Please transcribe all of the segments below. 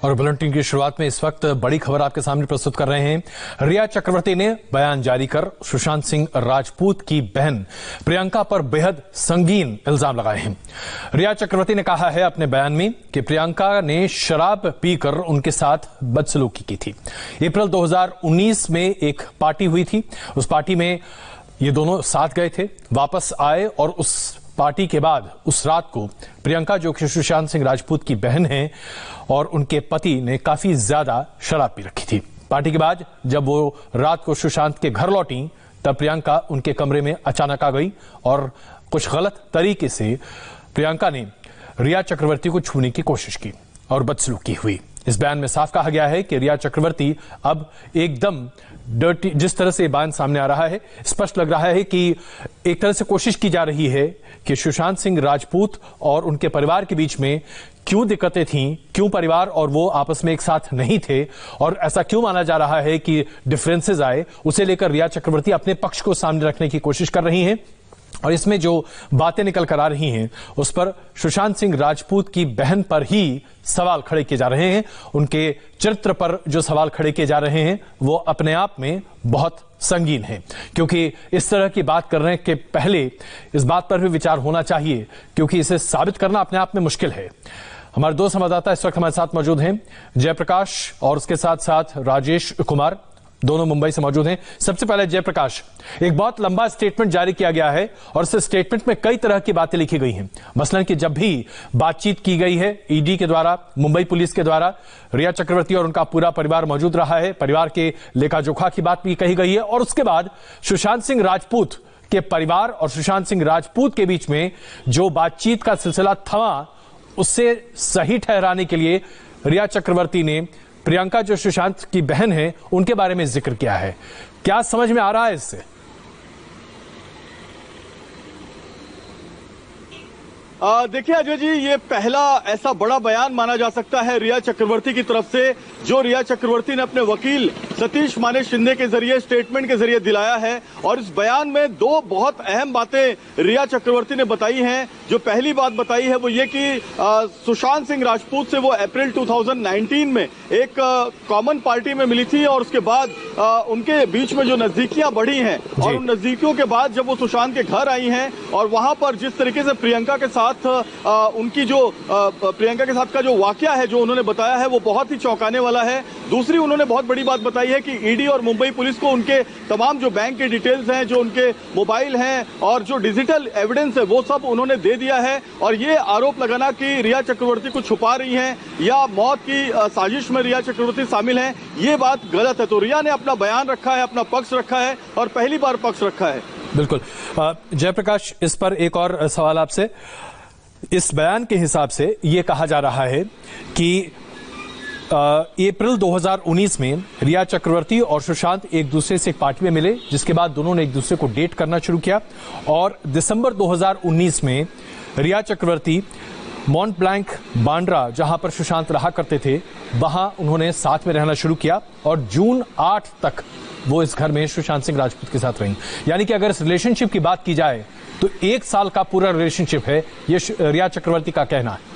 और बुलेटिन की शुरुआत में इस वक्त बड़ी खबर आपके सामने प्रस्तुत कर रहे हैं। रिया चक्रवर्ती ने बयान जारी कर सुशांत सिंह राजपूत की बहन प्रियंका पर बेहद संगीन इल्जाम लगाए हैं। रिया चक्रवर्ती ने कहा है अपने बयान में कि प्रियंका ने शराब पीकर उनके साथ बदसलूकी की थी। अप्रैल 2019 में एक पार्टी हुई थी, उस पार्टी में ये दोनों साथ गए थे, वापस आए और उस पार्टी के बाद उस रात को प्रियंका, जो कि सुशांत सिंह राजपूत की बहन है, और उनके पति ने काफी ज्यादा शराब पी रखी थी। पार्टी के बाद जब वो रात को सुशांत के घर लौटी तब प्रियंका उनके कमरे में अचानक आ गई और कुछ गलत तरीके से प्रियंका ने रिया चक्रवर्ती को छूने की कोशिश की और बदसलूकी हुई। इस बयान में साफ कहा गया है कि रिया चक्रवर्ती अब एकदम डर्टी, जिस तरह से बयान सामने आ रहा है, स्पष्ट लग रहा है कि एक तरह से कोशिश की जा रही है कि सुशांत सिंह राजपूत और उनके परिवार के बीच में क्यों दिक्कतें थीं, क्यों परिवार और वो आपस में एक साथ नहीं थे और ऐसा क्यों माना जा रहा है कि डिफरेंसेस आए, उसे लेकर रिया चक्रवर्ती अपने पक्ष को सामने रखने की कोशिश कर रही हैं। और इसमें जो बातें निकल कर आ रही हैं उस पर सुशांत सिंह राजपूत की बहन पर ही सवाल खड़े किए जा रहे हैं। उनके चरित्र पर जो सवाल खड़े किए जा रहे हैं वो अपने आप में बहुत संगीन है, क्योंकि इस तरह की बात करने के पहले इस बात पर भी विचार होना चाहिए, क्योंकि इसे साबित करना अपने आप में मुश्किल है। हमारे दो संवाददाता इस वक्त हमारे साथ मौजूद हैं, जयप्रकाश और उसके साथ साथ राजेश कुमार, दोनों मुंबई से मौजूद हैं। सबसे पहले जयप्रकाश, एक बहुत लंबा स्टेटमेंट जारी किया गया है और इस स्टेटमेंट में कई तरह की बातें लिखी गई हैं। मसलन कि जब भी बातचीत की गई है ईडी के द्वारा, मुंबई पुलिस के द्वारा, रिया चक्रवर्ती और उनका पूरा परिवार मौजूद रहा है, परिवार के लेखा जोखा की बात भी कही गई है। और उसके बाद सुशांत सिंह राजपूत के परिवार और सुशांत सिंह राजपूत के बीच में जो बातचीत का सिलसिला थमा, उससे सही ठहराने के लिए रिया चक्रवर्ती ने प्रियंका, जो सुशांत की बहन है, उनके बारे में जिक्र किया है। क्या समझ में आ रहा है इससे? देखिए अजय जी, ये पहला ऐसा बड़ा बयान माना जा सकता है रिया चक्रवर्ती की तरफ से, जो रिया चक्रवर्ती ने अपने वकील सतीश माने शिंदे के जरिए, स्टेटमेंट के जरिए दिलाया है। और इस बयान में दो बहुत अहम बातें रिया चक्रवर्ती ने बताई हैं। जो पहली बात बताई है वो ये कि सुशांत सिंह राजपूत से वो अप्रैल 2019 में एक कॉमन पार्टी में मिली थी और उसके बाद उनके बीच में जो नजदीकियां बढ़ी हैं और उन नजदीकियों के बाद जब वो सुशांत के घर आई हैं और वहां पर जिस तरीके से प्रियंका के साथ उनकी जो प्रियंका के साथ का जो वाकया है जो उन्होंने बताया है वो बहुत ही चौंकाने वाला है। दूसरी उन्होंने बहुत बड़ी बात बताई है कि ईडी और मुंबई पुलिस को उनके तमाम जो बैंक के डिटेल्स हैं, जो उनके मोबाइल हैं और जो डिजिटल एविडेंस है वो सब उन्होंने दे दिया है। और ये आरोप लगाना कि रिया चक्रवर्ती को छुपा रही हैं या मौत की साजिश में रिया चक्रवर्ती शामिल हैं, ये बात गलत है। तो रिया ने अपना बयान रखा है, अपना पक्ष रखा है और पहली बार पक्ष रखा है। बिल्कुल। जयप्रकाश, इस पर एक और सवाल आपसे। इस बयान के हिसाब से यह कहा जा रहा है कि अप्रैल 2019 में रिया चक्रवर्ती और सुशांत एक दूसरे से एक पार्टी में मिले, जिसके बाद दोनों ने एक दूसरे को डेट करना शुरू किया और दिसंबर 2019 में रिया चक्रवर्ती मॉन्ट ब्लैंक बांद्रा, जहां पर सुशांत रहा करते थे, वहां उन्होंने साथ में रहना शुरू किया और जून 8 तक वो इस घर में सुशांत सिंह राजपूत के साथ रही। यानी कि अगर इस रिलेशनशिप की बात की जाए तो 1 साल का पूरा रिलेशनशिप है, ये रिया चक्रवर्ती का कहना है।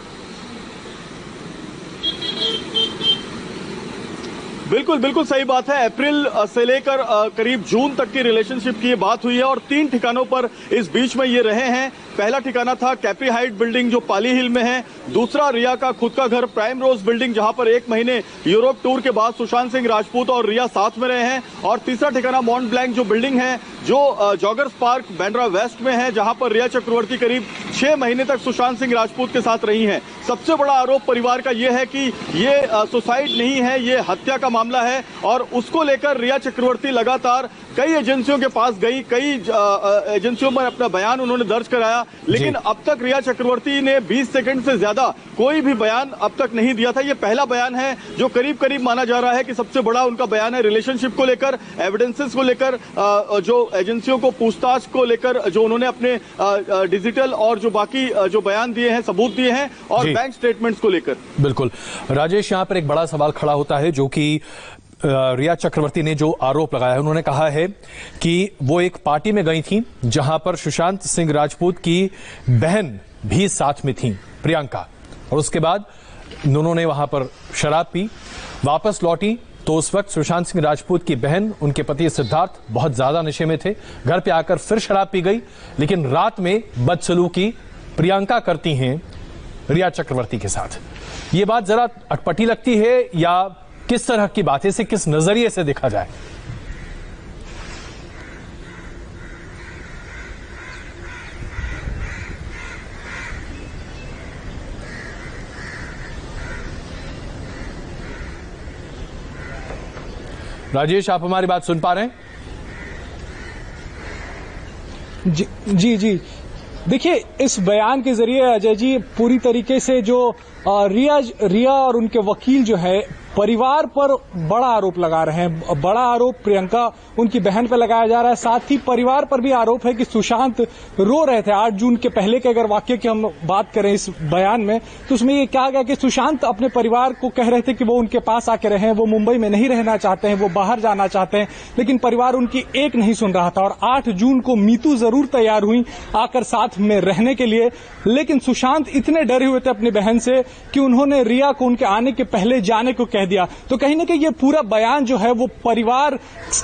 बिल्कुल बिल्कुल सही बात है। अप्रैल से लेकर करीब जून तक की रिलेशनशिप की ये बात हुई है और 3 ठिकानों पर इस बीच में ये रहे हैं। पहला ठिकाना था कैप्री हाइट बिल्डिंग जो पाली हिल में है, दूसरा रिया का खुद का घर प्राइम रोज बिल्डिंग जहां पर 1 महीने यूरोप टूर के बाद सुशांत सिंह राजपूत और रिया साथ में रहे हैं, और तीसरा ठिकाना मॉन्ट ब्लैंक जो बिल्डिंग है जो जॉगर्स पार्क बांद्रा वेस्ट में है, जहां पर रिया चक्रवर्ती करीब 6 महीने तक सुशांत सिंह राजपूत के साथ रही हैं। सबसे बड़ा आरोप परिवार का यह है कि ये सुसाइड नहीं है, ये हत्या का मामला है और उसको लेकर रिया चक्रवर्ती लगातार कई एजेंसियों के पास गई, कई एजेंसियों में अपना बयान उन्होंने दर्ज कराया, लेकिन अब तक रिया चक्रवर्ती ने 20 सेकंड से ज्यादा कोई भी बयान अब तक नहीं दिया था। ये पहला बयान है जो करीब करीब माना जा रहा है कि सबसे बड़ा उनका बयान है रिलेशनशिप को लेकर, एविडेंसेस को लेकर, जो एजेंसियों को पूछताछ को लेकर जो उन्होंने अपने डिजिटल और जो बाकी जो बयान दिए हैं, सबूत दिए हैं, और बैंक स्टेटमेंट्स को लेकर। बिल्कुल राजेश, यहां पर एक बड़ा सवाल खड़ा होता है जो कि रिया चक्रवर्ती ने जो आरोप लगाया है, उन्होंने कहा है कि वो एक पार्टी में गई थी जहां पर सुशांत सिंह राजपूत की बहन भी साथ में थी, प्रियंका, और उसके बाद दोनों ने वहां पर शराब पी, वापस लौटी तो उस वक्त सुशांत सिंह राजपूत की बहन, उनके पति सिद्धार्थ बहुत ज्यादा नशे में थे। घर पे आकर फिर शराब पी गई, लेकिन रात में बदसलूकी प्रियंका करती हैं रिया चक्रवर्ती के साथ। ये बात जरा अटपटी लगती है या किस तरह की बात है, इसे किस नजरिए से देखा जाए? राजेश, आप हमारी बात सुन पा रहे हैं? जी। देखिए, इस बयान के जरिए अजय जी पूरी तरीके से जो रिया और उनके वकील जो है परिवार पर बड़ा आरोप लगा रहे हैं। बड़ा आरोप प्रियंका उनकी बहन पर लगाया जा रहा है, साथ ही परिवार पर भी आरोप है कि सुशांत रो रहे थे। 8 जून के पहले के अगर वाक्य की हम बात करें इस बयान में, तो उसमें ये कहा गया कि सुशांत अपने परिवार को कह रहे थे कि वो उनके पास आके रहें, वो मुंबई में नहीं रहना चाहते हैं, वो बाहर जाना चाहते हैं, लेकिन परिवार उनकी एक नहीं सुन रहा था। और 8 जून को मीतू जरूर तैयार हुई आकर साथ में रहने के लिए, लेकिन सुशांत इतने डरे हुए थे अपनी बहन से कि उन्होंने रिया को उनके आने के पहले जाने को कह दिया। तो कहीं ना कहीं ये पूरा बयान जो है वो परिवार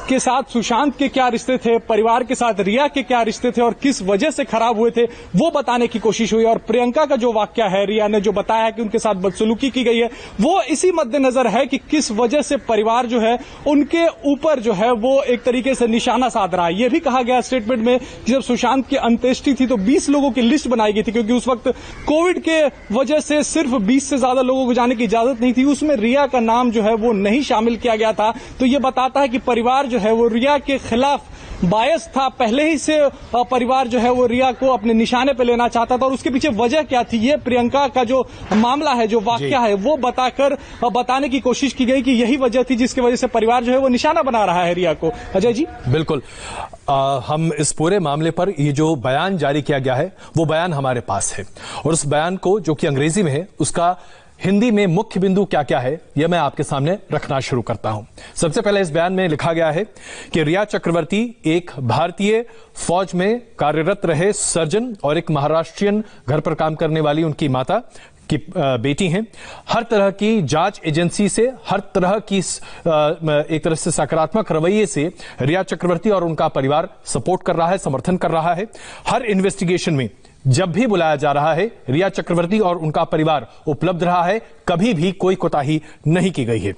के साथ सुशांत के क्या रिश्ते थे, परिवार के साथ रिया के क्या रिश्ते थे और किस वजह से खराब हुए थे, वो बताने की कोशिश हुई। और प्रियंका का जो वाक्य है, रिया ने जो बताया कि उनके साथ बदसलूकी की गई है, वो इसी मद्देनजर है कि किस वजह से परिवार जो है उनके ऊपर जो है वो एक तरीके से निशाना साध रहा है। ये भी कहा गया स्टेटमेंट में कि जब सुशांत की अंत्येष्टि थी तो 20 लोगों की लिस्ट बनाई गई थी, क्योंकि उस वक्त कोविड के वजह से सिर्फ 20 से ज्यादा लोगों को जाने की इजाजत नहीं थी। उसमें रिया का नाम जो है वो नहीं शामिल किया गया था। तो ये बताता है कि परिवार जो है वो रिया के खिलाफ बायस था। पहले ही से परिवार जो है वो रिया को अपने निशाने पे लेना चाहता था और उसके पीछे वजह क्या थी, ये प्रियंका का जो मामला है, जो वाकया है, वो बताने की कोशिश की गई कि यही वजह थी जिसकी वजह से परिवार जो है वो निशाना बना रहा है रिया को। अजय जी, बिल्कुल। हम इस पूरे मामले पर ये जो बयान जारी किया गया है वो बयान हमारे पास है, और उस बयान को जो कि अंग्रेजी में है उसका हिंदी में मुख्य बिंदु क्या क्या है यह मैं आपके सामने रखना शुरू करता हूं। सबसे पहले इस बयान में लिखा गया है कि रिया चक्रवर्ती एक भारतीय फौज में कार्यरत रहे सर्जन और एक महाराष्ट्रियन घर पर काम करने वाली उनकी माता की बेटी हैं। हर तरह की जांच एजेंसी से, हर तरह की एक तरह से सकारात्मक रवैये से रिया चक्रवर्ती और उनका परिवार सपोर्ट कर रहा है, समर्थन कर रहा है। हर इन्वेस्टिगेशन में जब भी बुलाया जा रहा है रिया चक्रवर्ती और उनका परिवार उपलब्ध रहा है, कभी भी कोई कोताही नहीं की गई है।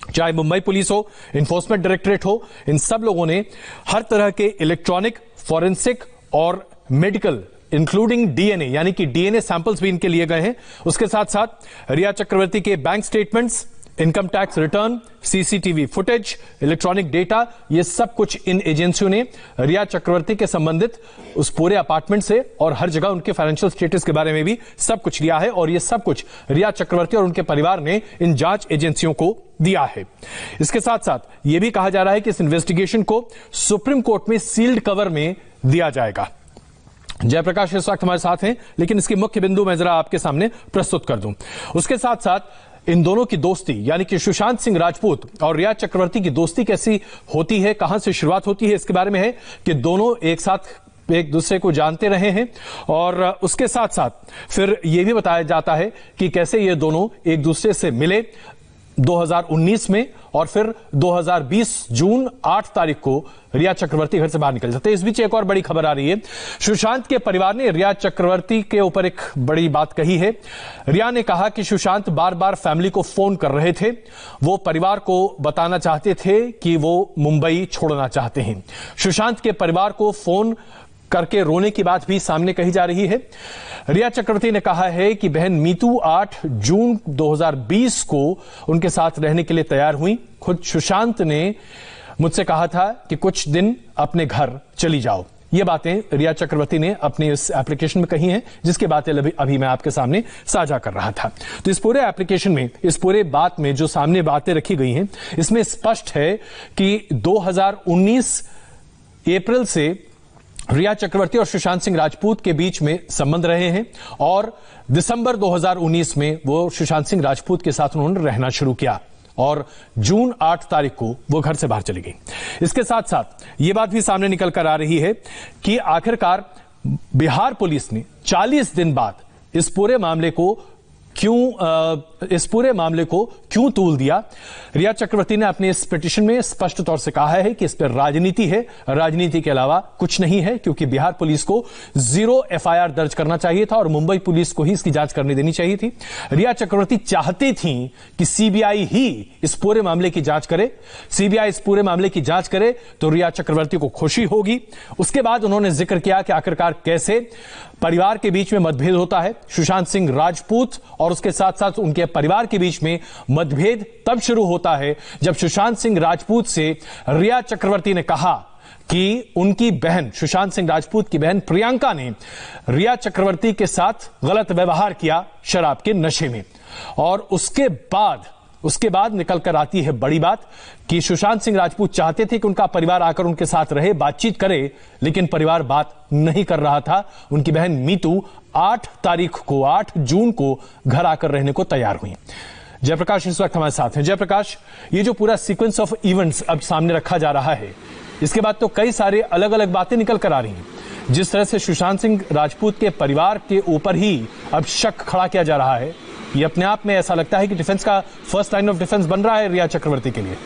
चाहे मुंबई पुलिस हो, इन्फोर्समेंट डायरेक्टोरेट हो, इन सब लोगों ने हर तरह के इलेक्ट्रॉनिक, फॉरेंसिक और मेडिकल इंक्लूडिंग डीएनए, यानी कि डीएनए सैंपल्स भी इनके लिए गए हैं। उसके साथ साथ रिया चक्रवर्ती के bank statements, income tax return, CCTV footage, electronic data, ये सब कुछ इन एजेंसियों ने रिया चक्रवर्ती के संबंधित उस पूरे अपार्टमेंट से और हर जगह उनके फाइनेंशियल स्टेटस के बारे में भी सब कुछ लिया है। और ये सब कुछ रिया चक्रवर्ती और उनके परिवार ने इन जांच एजेंसियों को दिया है। इसके साथ साथ यह भी कहा जा रहा है कि इस इन्वेस्टिगेशन को सुप्रीम कोर्ट में सील्ड कवर में दिया जाएगा। जयप्रकाश इस वक्त हमारे साथ हैं, लेकिन इसकी मुख्य बिंदु मैं जरा आपके सामने प्रस्तुत कर दूं। उसके साथ साथ इन दोनों की दोस्ती, यानी कि सुशांत सिंह राजपूत और रिया चक्रवर्ती की दोस्ती कैसी होती है, कहां से शुरुआत होती है, इसके बारे में है कि दोनों एक साथ एक दूसरे को जानते रहे हैं। और उसके साथ साथ फिर यह भी बताया जाता है कि कैसे ये दोनों एक दूसरे से मिले 2019 में, और फिर 2020 जून 8 तारीख को रिया चक्रवर्ती घर से बाहर निकल जाते हैं। इस बीच एक और बड़ी खबर आ रही है। सुशांत के परिवार ने रिया चक्रवर्ती के ऊपर एक बड़ी बात कही है। रिया ने कहा कि सुशांत बार बार फैमिली को फोन कर रहे थे, वो परिवार को बताना चाहते थे कि वो मुंबई छोड़ना चाहते हैं। सुशांत के परिवार को फोन करके रोने की बात भी सामने कही जा रही है। रिया चक्रवर्ती ने कहा है कि बहन मीतू 8 जून 2020 को उनके साथ रहने के लिए तैयार हुई। खुद सुशांत ने मुझसे कहा था कि कुछ दिन अपने घर चली जाओ। ये बातें रिया चक्रवर्ती ने अपनी इस एप्लीकेशन में कही हैं, जिसकी बातें अभी मैं आपके सामने साझा कर रहा था। तो इस पूरे एप्लीकेशन में, इस पूरे बात में जो सामने बातें रखी गई हैं, इसमें स्पष्ट है कि 2019 अप्रैल से रिया चक्रवर्ती और सुशांत सिंह राजपूत के बीच में संबंध रहे हैं, और दिसंबर 2019 में वो सुशांत सिंह राजपूत के साथ उन्होंने रहना शुरू किया, और जून 8 तारीख को वो घर से बाहर चली गई। इसके साथ साथ ये बात भी सामने निकल कर आ रही है कि आखिरकार बिहार पुलिस ने 40 दिन बाद इस पूरे मामले को क्यों इस पूरे मामले को क्यों तूल दिया? रिया चक्रवर्ती ने अपने इस पिटीशन में स्पष्ट तौर से कहा है कि इस पर राजनीति है, राजनीति के अलावा कुछ नहीं है, क्योंकि बिहार पुलिस को 0 एफआईआर दर्ज करना चाहिए था और मुंबई पुलिस को ही इसकी जांच करने देनी चाहिए थी। रिया चक्रवर्ती चाहती थी कि सीबीआई ही इस पूरे मामले की जांच करे। सीबीआई इस पूरे मामले की जांच करे तो रिया चक्रवर्ती को खुशी होगी। उसके बाद उन्होंने जिक्र किया कि आखिरकार कैसे परिवार के बीच में मतभेद होता है। सुशांत सिंह राजपूत और उसके साथ साथ उनके परिवार के बीच में मतभेद तब शुरू होता है जब सुशांत सिंह राजपूत से रिया चक्रवर्ती ने कहा कि उनकी बहन, सुशांत सिंह राजपूत की बहन प्रियंका ने रिया चक्रवर्ती के साथ गलत व्यवहार किया शराब के नशे में। और उसके बाद निकल कर आती है बड़ी बात कि सुशांत सिंह राजपूत चाहते थे कि उनका परिवार आकर उनके साथ रहे, बातचीत करे, लेकिन परिवार बात नहीं कर रहा था। उनकी बहन मीतू 8 जून को घर आकर रहने को तैयार हुई। जयप्रकाश इस वक्त हमारे साथ हैं। जयप्रकाश, ये जो पूरा सीक्वेंस ऑफ इवेंट्स अब सामने रखा जा रहा है, इसके बाद तो कई सारे अलग अलग बातें निकल कर आ रही हैं। जिस तरह से सुशांत सिंह राजपूत के परिवार के ऊपर ही अब शक खड़ा किया जा रहा है, ये अपने आप में ऐसा लगता है कि डिफेंस का फर्स्ट लाइन ऑफ डिफेंस बन रहा है रिया चक्रवर्ती के लिए।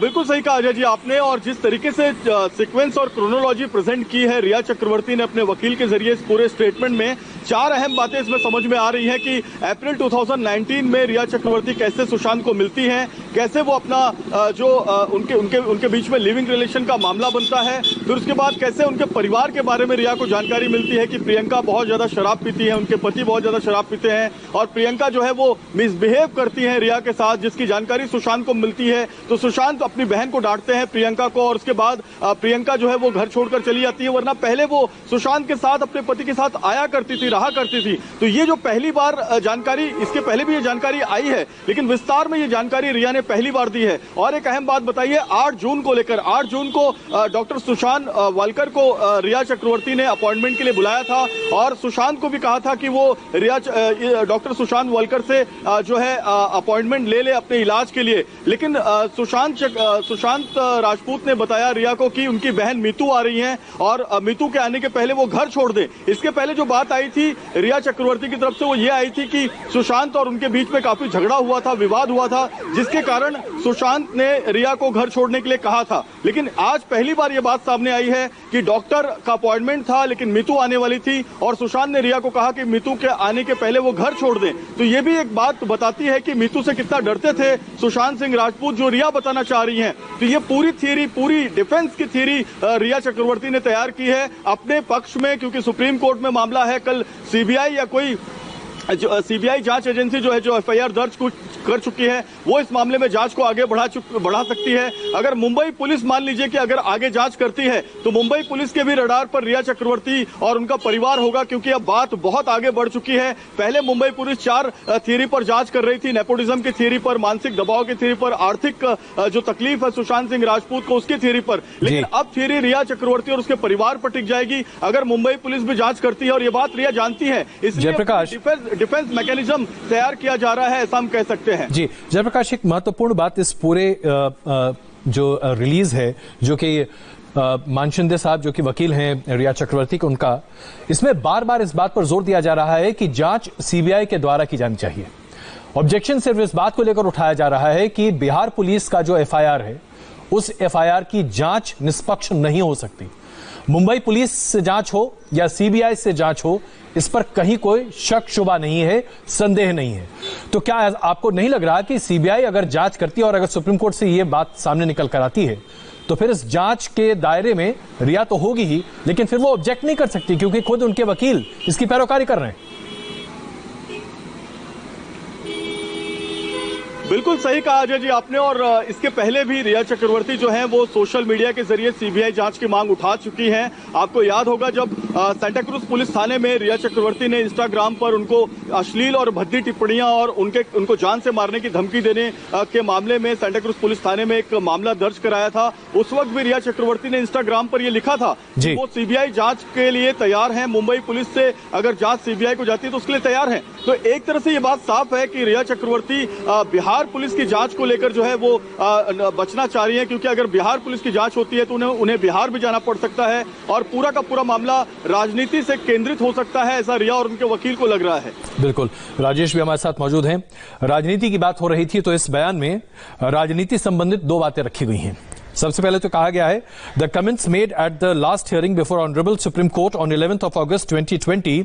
बिल्कुल सही कहा अजय जी आपने, और जिस तरीके से सीक्वेंस और क्रोनोलॉजी प्रेजेंट की है रिया चक्रवर्ती ने अपने वकील के जरिए इस पूरे स्टेटमेंट में, 4 अहम बातें इसमें समझ में आ रही हैं कि अप्रैल 2019 में रिया चक्रवर्ती कैसे सुशांत को मिलती हैं, कैसे वो अपना जो उनके बीच में लिविंग रिलेशन का मामला बनता है, फिर उसके बाद कैसे उनके परिवार के बारे में रिया को जानकारी मिलती है कि प्रियंका बहुत ज्यादा शराब पीती है, उनके पति बहुत ज्यादा शराब पीते हैं और प्रियंका जो है वो मिसबिहेव करती है रिया के साथ, जिसकी जानकारी सुशांत को मिलती है। तो सुशांत अपनी बहन को डांटते हैं प्रियंका को, और उसके बाद प्रियंका जो है वो घर छोड़कर चली जाती है, वरना पहले वो सुशांत के साथ अपने पति के साथ आया करती थी, रहा करती थी। तो ये जो पहली बार जानकारी, इसके पहले भी ये जानकारी आई है, लेकिन विस्तार में ये जानकारी रिया ने पहली बार दी है। और एक अहम बात बताइए, 8 जून को लेकर, 8 जून को डॉक्टर सुशांत वालकर को रिया चक्रवर्ती ने अपॉइंटमेंट के लिए बुलाया था और सुशांत को भी कहा था कि वो डॉक्टर सुशांत वालकर से जो है अपॉइंटमेंट ले ले अपने इलाज के लिए। लेकिन सुशांत राजपूत ने बताया रिया को कि उनकी बहन मीतू आ रही हैं और मीतू के आने के पहले वो घर छोड़ दे। इसके पहले जो बात आई थी रिया चक्रवर्ती की तरफ से, वो ये आई थी कि सुशांत और उनके बीच में काफी झगड़ा हुआ था, विवाद हुआ था, जिसके कारण सुशांत ने रिया को घर छोड़ने के लिए कहा था। लेकिन आज पहली बार ये बात सामने आई है कि डॉक्टर का अपॉइंटमेंट था, लेकिन मीतू आने वाली थी और सुशांत ने रिया को कहा कि मीतू के आने के पहले वो घर छोड़ दें। तो ये भी एक बात बताती है कि मीतू से कितना डरते थे सुशांत सिंह राजपूत, जो रिया बताना चाह रही हैं। तो ये पूरी थियरी, पूरी डिफेंस की थियरी रिया चक्रवर्ती ने तैयार की है अपने पक्ष में, क्योंकि सुप्रीम कोर्ट में मामला है। कल सीबीआई या कोई सीबीआई जांच एजेंसी जो है, जो एफआईआर दर्ज कर चुकी है, वो इस मामले में जांच को आगे बढ़ा सकती है। अगर मुंबई पुलिस मान लीजिए कि अगर आगे जांच करती है तो मुंबई पुलिस के भी रडार पर रिया चक्रवर्ती और उनका परिवार होगा, क्योंकि अब बात बहुत आगे बढ़ चुकी है। पहले मुंबई पुलिस 4 थियरी पर जांच कर रही थी, नेपोटिज्म की थियरी पर, मानसिक दबाव की थियरी पर, आर्थिक जो तकलीफ है सुशांत सिंह राजपूत को उसकी थियरी पर, लेकिन अब थियरी रिया चक्रवर्ती और उसके परिवार पर टिक जाएगी अगर मुंबई पुलिस भी जांच करती है, और ये बात रिया जानती है। इसलिए डिफेंस मैकेनिज्म तैयार किया जा रहा है, ऐसा हम कह सकते हैं। जी जयप्रकाश, एक महत्वपूर्ण बात इस पूरे जो रिलीज है, जो कि मान शिंदे साहब जो कि वकील हैं रिया चक्रवर्ती के, उनका इसमें बार बार इस बात पर जोर दिया जा रहा है कि जांच सीबीआई के द्वारा की जानी चाहिए। ऑब्जेक्शन सिर्फ इस बात को लेकर उठाया जा रहा है कि बिहार पुलिस का जो एफआईआर है, उस एफआईआर की जांच निष्पक्ष नहीं हो सकती। मुंबई पुलिस से जांच हो या सीबीआई से जांच हो, इस पर कहीं कोई शक शुबा नहीं है, संदेह नहीं है। तो क्या आपको नहीं लग रहा कि सीबीआई अगर जांच करती है और अगर सुप्रीम कोर्ट से यह बात सामने निकल कर आती है, तो फिर इस जांच के दायरे में रिया तो होगी ही, लेकिन फिर वो ऑब्जेक्ट नहीं कर सकती क्योंकि खुद उनके वकील इसकी पैरोकारी कर रहे हैं। बिल्कुल सही कहा अजय जी आपने, और इसके पहले भी रिया चक्रवर्ती जो है वो सोशल मीडिया के जरिए सीबीआई जांच की मांग उठा चुकी हैं। आपको याद होगा जब सेंटा क्रूज पुलिस थाने में रिया चक्रवर्ती ने इंस्टाग्राम पर उनको अश्लील और भद्दी टिप्पणियां और उनको जान से मारने की धमकी देने के मामले में सेंटा क्रूज पुलिस थाने में एक मामला दर्ज कराया था। उस वक्त भी रिया चक्रवर्ती ने इंस्टाग्राम पर यह लिखा था कि वो सीबीआई जांच के लिए तैयार है, मुंबई पुलिस से अगर जांच सीबीआई को जाती है तो उसके लिए तैयार है। तो एक तरह से ये बात साफ है कि रिया चक्रवर्ती बिहार बिहार पुलिस की जांच को लेकर जो है वो बचना चाह रही है, क्योंकि अगर बिहार पुलिस की जांच होती है तो उन्हें बिहार भी जाना पड़ सकता है और पूरा का पूरा मामला राजनीति से केंद्रित हो सकता है, ऐसा रिया और उनके वकील को लग रहा है। बिल्कुल, राजेश भी हमारे साथ मौजूद हैं। राजनीति की बात हो रही थी तो इस बयान में राजनीति संबंधित दो बातें रखी गई हैं। सबसे पहले तो कहा गया है, the comments made at the last hearing before honourable Supreme Court on 11th of August 2020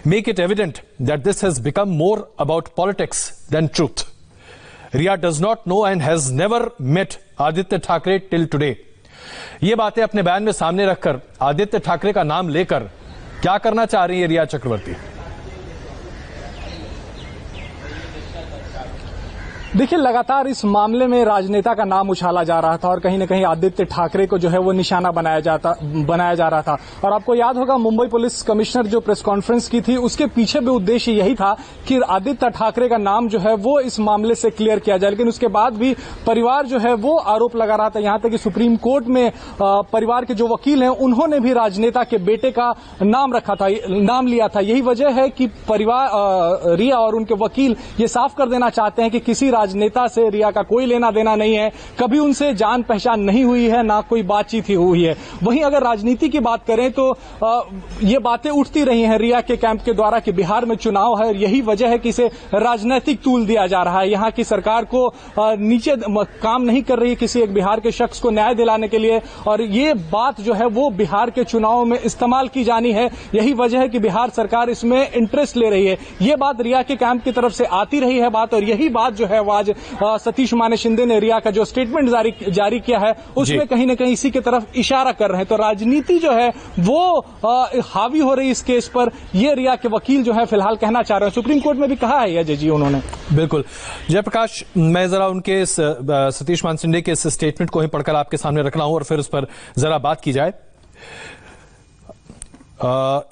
make it evident that this has become more about politics than truth. Rhea does not know and has never met Aditya Thackeray till today. ये बातें अपने बयान में सामने रखकर आदित्य ठाकरे का नाम लेकर क्या करना चाह रही है रिया चक्रवर्ती? देखिए, लगातार इस मामले में राजनेता का नाम उछाला जा रहा था और कहीं न कहीं आदित्य ठाकरे को जो है वो निशाना बनाया जा रहा था। और आपको याद होगा, मुंबई पुलिस कमिश्नर जो प्रेस कॉन्फ्रेंस की थी उसके पीछे भी उद्देश्य यही था कि आदित्य ठाकरे का नाम जो है वो इस मामले से क्लियर किया जाए। लेकिन उसके बाद भी परिवार जो है वो आरोप लगा रहा था, यहां तक कि सुप्रीम कोर्ट में परिवार के जो वकील हैं उन्होंने भी राजनेता के बेटे का नाम लिया था। यही वजह है कि परिवार रिया और उनके वकील ये साफ कर देना चाहते हैं कि किसी राजनेता से रिया का कोई लेना देना नहीं है, कभी उनसे जान पहचान नहीं हुई है, ना कोई बातचीत ही हुई है। वहीं अगर राजनीति की बात करें तो ये बातें उठती रही हैं रिया के कैंप के द्वारा कि बिहार में चुनाव है, यही वजह है कि इसे राजनीतिक टूल दिया जा रहा है। यहां की सरकार को नीचे काम नहीं कर रही है किसी एक बिहार के शख्स को न्याय दिलाने के लिए, और ये बात जो है वो बिहार के चुनाव में इस्तेमाल की जानी है। यही वजह है कि बिहार सरकार इसमें इंटरेस्ट ले रही है। ये बात रिया के कैंप की तरफ से आती रही है बात, और यही बात जो है आज सतीश माने शिंदे ने रिया का जो स्टेटमेंट जारी किया है उसमें कहीं न कहीं इसी की तरफ इशारा कर रहे हैं। तो राजनीति जो है वो हावी हो रही है इस केस पर, ये रिया के वकील जो है फिलहाल कहना चाह रहे हैं। सुप्रीम कोर्ट में भी कहा है अजय जी उन्होंने। बिल्कुल जयप्रकाश, मैं जरा उनके सतीश मान शिंदे के इस स्टेटमेंट को ही पढ़कर आपके सामने रखना हूं और फिर उस पर जरा बात की जाए।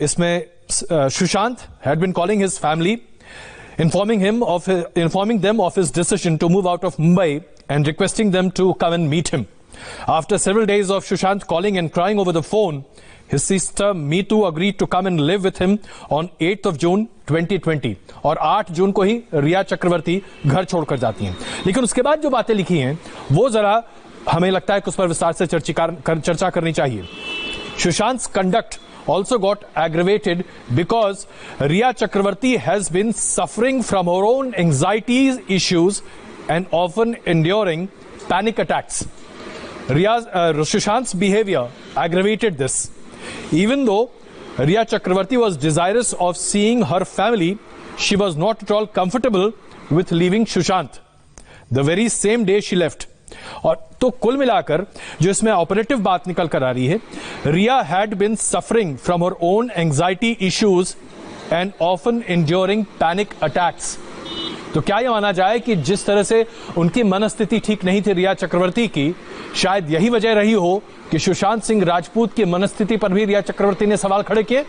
इसमें Sushant had been calling his family, informing them of his decision to move out of Mumbai and requesting them to come and meet him. After several days of Sushant calling and crying over the phone, his sister Meetu agreed to come and live with him on 8th of June 2020 और 8 जून को ही रिया चक्रवर्ती घर छोड़कर जाती हैं। लेकिन उसके बाद जो बातें लिखी हैं वो जरा हमें लगता है कि उस पर विस्तार से चर्चा करनी चाहिए। Sushant's conduct also got aggravated because Riya Chakravarti has been suffering from her own anxieties issues and often enduring panic attacks. Sushant's behavior aggravated this. Even though Riya Chakravarti was desirous of seeing her family, she was not at all comfortable with leaving Sushant the very same day she left. और तो कुल मिलाकर जो इसमें operative बात निकल कर आ रही है, Riya had been suffering from her own anxiety issues and often enduring panic attacks. तो क्या यह माना जाए कि जिस तरह से उनकी मनस्थिति ठीक नहीं थी रिया चक्रवर्ती की, शायद यही वजह रही हो कि सुशांत सिंह राजपूत की मनस्थिति पर भी रिया चक्रवर्ती ने सवाल खड़े किए?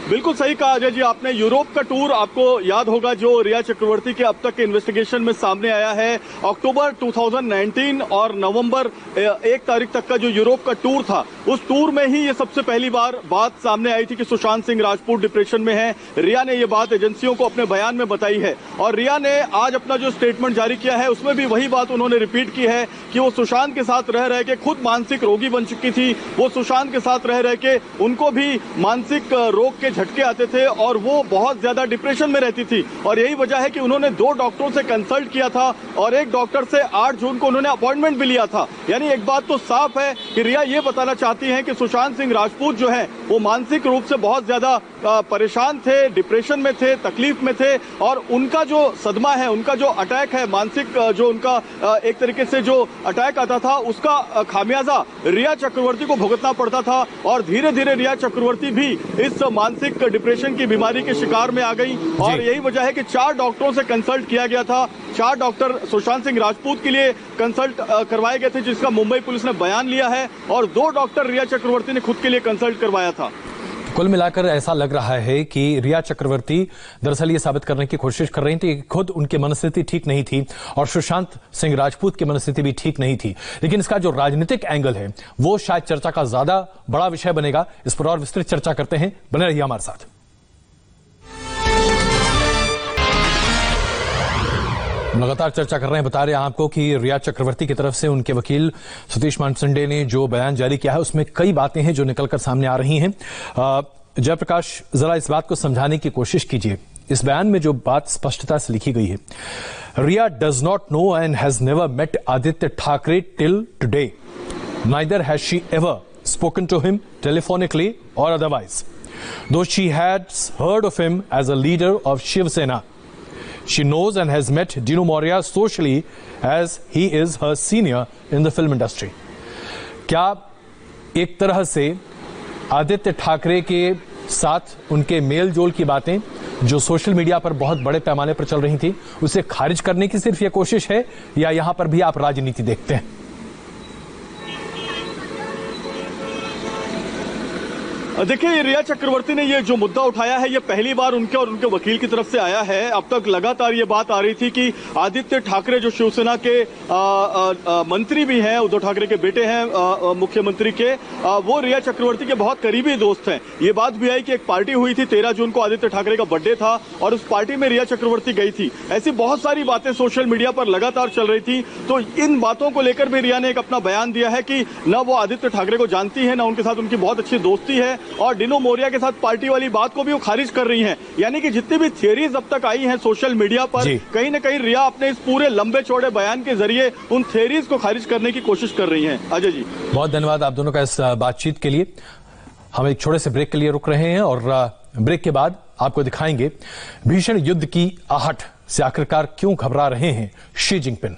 बिल्कुल सही कहा अजय जी आपने। यूरोप का टूर आपको याद होगा जो रिया चक्रवर्ती के अब तक के इन्वेस्टिगेशन में सामने आया है। अक्टूबर 2019 और नवंबर 1 तारीख तक का जो यूरोप का टूर था, उस टूर में ही ये सबसे पहली बार बात सामने आई थी कि सुशांत सिंह राजपूत डिप्रेशन में है। रिया ने ये बात एजेंसियों को अपने बयान में बताई है और रिया ने आज अपना जो स्टेटमेंट जारी किया है उसमें भी वही बात उन्होंने रिपीट की है कि वो सुशांत के साथ रह के खुद मानसिक रोगी बन चुकी थी। वो सुशांत के साथ रह के उनको भी मानसिक रोग के झटके आते थे और वो बहुत ज्यादा डिप्रेशन में रहती थी, और यही वजह है कि उन्होंने 2 डॉक्टरों से कंसल्ट किया था और एक डॉक्टर से 8 जून को उन्होंने अपॉइंटमेंट भी लिया था। यानी एक बात तो साफ है कि रिया ये बताना चाहती हैं कि सुशांत सिंह राजपूत जो है वो मानसिक रूप से बहुत ज्यादा परेशान थे, डिप्रेशन में थे, तकलीफ में थे, और उनका जो सदमा है, उनका जो अटैक है, मानसिक जो उनका एक तरीके से जो अटैक आता था उसका खामियाजा रिया चक्रवर्ती को भुगतना पड़ता था। और धीरे धीरे रिया चक्रवर्ती भी इस मानसिक डिप्रेशन की बीमारी के शिकार में आ गई और यही वजह है कि 4 डॉक्टरों से कंसल्ट किया गया था। 4 डॉक्टर सुशांत सिंह राजपूत के लिए कंसल्ट करवाए गए थे, जिसका मुंबई पुलिस ने बयान लिया है, और 2 डॉक्टर रिया चक्रवर्ती ने खुद के लिए कंसल्ट करवाया था। कुल मिलाकर ऐसा लग रहा है कि रिया चक्रवर्ती दरअसल ये साबित करने की कोशिश कर रही थी कि खुद उनकी मनस्थिति ठीक नहीं थी और सुशांत सिंह राजपूत की मनस्थिति भी ठीक नहीं थी। लेकिन इसका जो राजनीतिक एंगल है वो शायद चर्चा का ज्यादा बड़ा विषय बनेगा। इस पर और विस्तृत चर्चा करते हैं, बने रहिए हमारे साथ। लगातार चर्चा कर रहे हैं, बता रहे हैं आपको कि रिया चक्रवर्ती की तरफ से उनके वकील सतीश मानसंडे ने जो बयान जारी किया है उसमें कई बातें हैं जो निकलकर सामने आ रही हैं। जयप्रकाश, जरा इस बात को समझाने की कोशिश कीजिए। इस बयान में जो बात स्पष्टता से लिखी गई है, Riya does not know and has never met Aditya Thackeray till today, neither has she ever spoken to him telephonically or otherwise, though she has heard of him as a leader of Shiv Sena. She knows and has met Dinu Moria socially as he is her senior in the film industry. क्या एक तरह से आदित्य ठाकरे के साथ उनके mail जोल की बातें जो सोशल मीडिया पर बहुत बड़े पैमाने पर चल रही थी उसे खारिज करने की सिर्फ ये कोशिश है, या यहां पर भी आप राजनीति देखते हैं? देखिए, रिया चक्रवर्ती ने ये जो मुद्दा उठाया है ये पहली बार उनके और उनके वकील की तरफ से आया है। अब तक लगातार ये बात आ रही थी कि आदित्य ठाकरे जो शिवसेना के मंत्री भी हैं, उद्धव ठाकरे के बेटे हैं मुख्यमंत्री के, वो रिया चक्रवर्ती के बहुत करीबी दोस्त हैं। ये बात भी आई कि एक पार्टी हुई थी 13 जून को, आदित्य ठाकरे का बर्थडे था और उस पार्टी में रिया चक्रवर्ती गई थी। ऐसी बहुत सारी बातें सोशल मीडिया पर लगातार चल रही थी। तो इन बातों को लेकर भी रिया ने एक अपना बयान दिया है कि न वो आदित्य ठाकरे को जानती है, न उनके साथ उनकी बहुत अच्छी दोस्ती है, और डिनो मोरिया के साथ पार्टी वाली बात को भी वो खारिज कर रही हैं। यानी कि जितनी भी थियरीज अब तक आई हैं सोशल मीडिया पर, कहीं न कहीं रिया अपने इस पूरे लंबे चौड़े बयान के जरिए उन थियरीज को खारिज करने की कोशिश कर रही हैं। अजय जी, बहुत धन्यवाद आप दोनों का इस बातचीत के लिए। हम एक छोटे से ब्रेक के लिए रुक रहे हैं और ब्रेक के बाद आपको दिखाएंगे भीषण युद्ध की आहट से आखिरकार क्यों घबरा रहे हैं शी जिनपिंग।